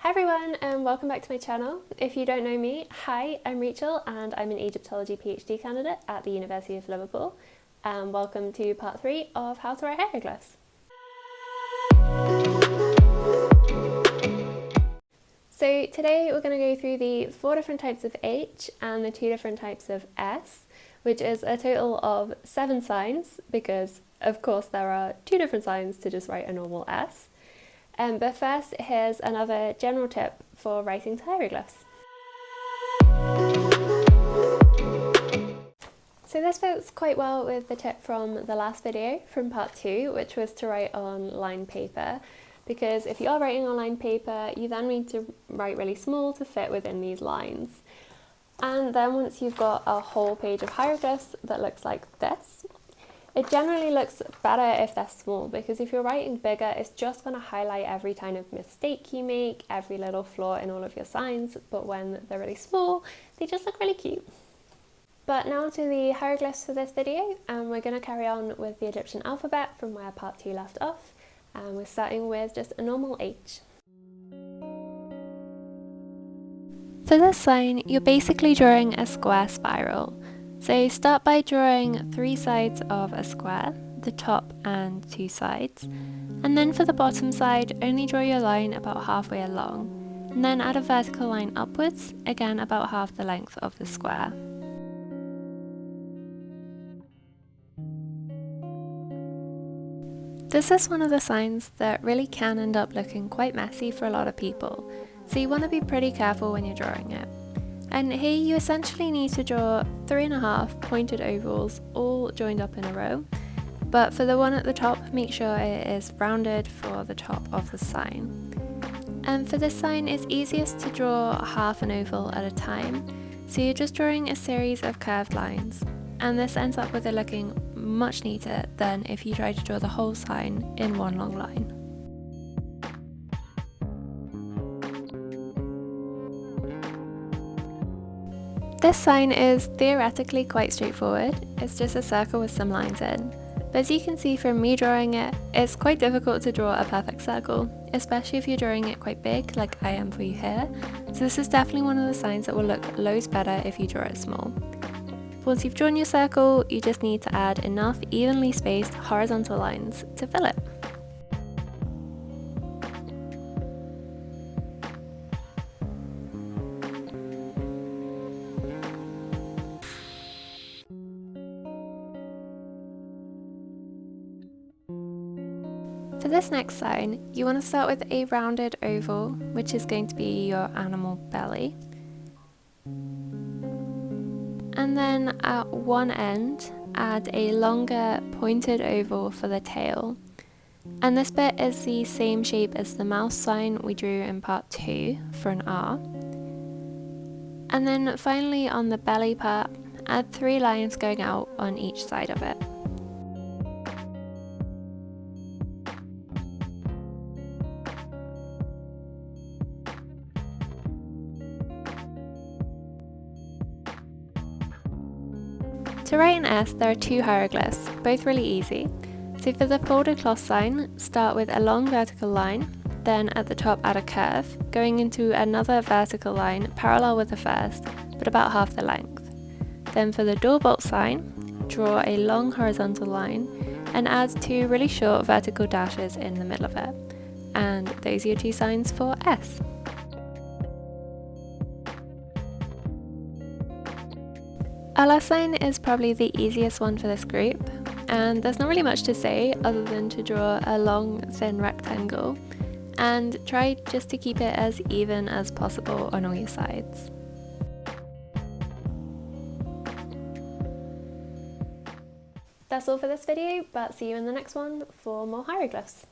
Hi everyone and welcome back to my channel. If you don't know me, hi, I'm Rachel and I'm an Egyptology PhD candidate at the University of Liverpool. And welcome to part 3 of How to Write Hieroglyphs. So today we're going to go through the 4 different types of H and the 2 different types of S, which is a total of 7 signs because of course there are 2 different signs to just write a normal S. But first, here's another general tip for writing hieroglyphs. So this fits quite well with the tip from the last video, from part 2, which was to write on lined paper. Because if you are writing on lined paper, you then need to write really small to fit within these lines. And then once you've got a whole page of hieroglyphs that looks like this, it generally looks better if they're small, because if you're writing bigger, it's just going to highlight every kind of mistake you make, every little flaw in all of your signs, but when they're really small, they just look really cute. But now to the hieroglyphs for this video, and we're going to carry on with the Egyptian alphabet from where part 2 left off, and we're starting with just a normal H. For this sign, you're basically drawing a square spiral. So start by drawing 3 sides of a square, the top and 2 sides, and then for the bottom side only draw your line about halfway along, and then add a vertical line upwards, again about half the length of the square. This is one of the signs that really can end up looking quite messy for a lot of people, so you want to be pretty careful when you're drawing it. And here you essentially need to draw 3.5 pointed ovals all joined up in a row, but for the one at the top, make sure it is rounded for the top of the sign. And for this sign, it's easiest to draw half an oval at a time, so you're just drawing a series of curved lines, and this ends up with it looking much neater than if you try to draw the whole sign in one long line. This sign is theoretically quite straightforward, it's just a circle with some lines in. But as you can see from me drawing it, it's quite difficult to draw a perfect circle, especially if you're drawing it quite big like I am for you here. So this is definitely one of the signs that will look loads better if you draw it small. Once you've drawn your circle, you just need to add enough evenly spaced horizontal lines to fill it. For this next sign, you want to start with a rounded oval, which is going to be your animal belly. And then at one end, add a longer pointed oval for the tail. And this bit is the same shape as the mouse sign we drew in part 2 for an R. And then finally on the belly part, add 3 lines going out on each side of it. To write an S, there are 2 hieroglyphs, both really easy. So for the folded cloth sign, start with a long vertical line, then at the top add a curve, going into another vertical line parallel with the first, but about half the length. Then for the door bolt sign, draw a long horizontal line and add 2 really short vertical dashes in the middle of it. And those are your 2 signs for S. Our last sign is probably the easiest one for this group, and there's not really much to say other than to draw a long thin rectangle and try just to keep it as even as possible on all your sides. That's all for this video, but see you in the next one for more hieroglyphs.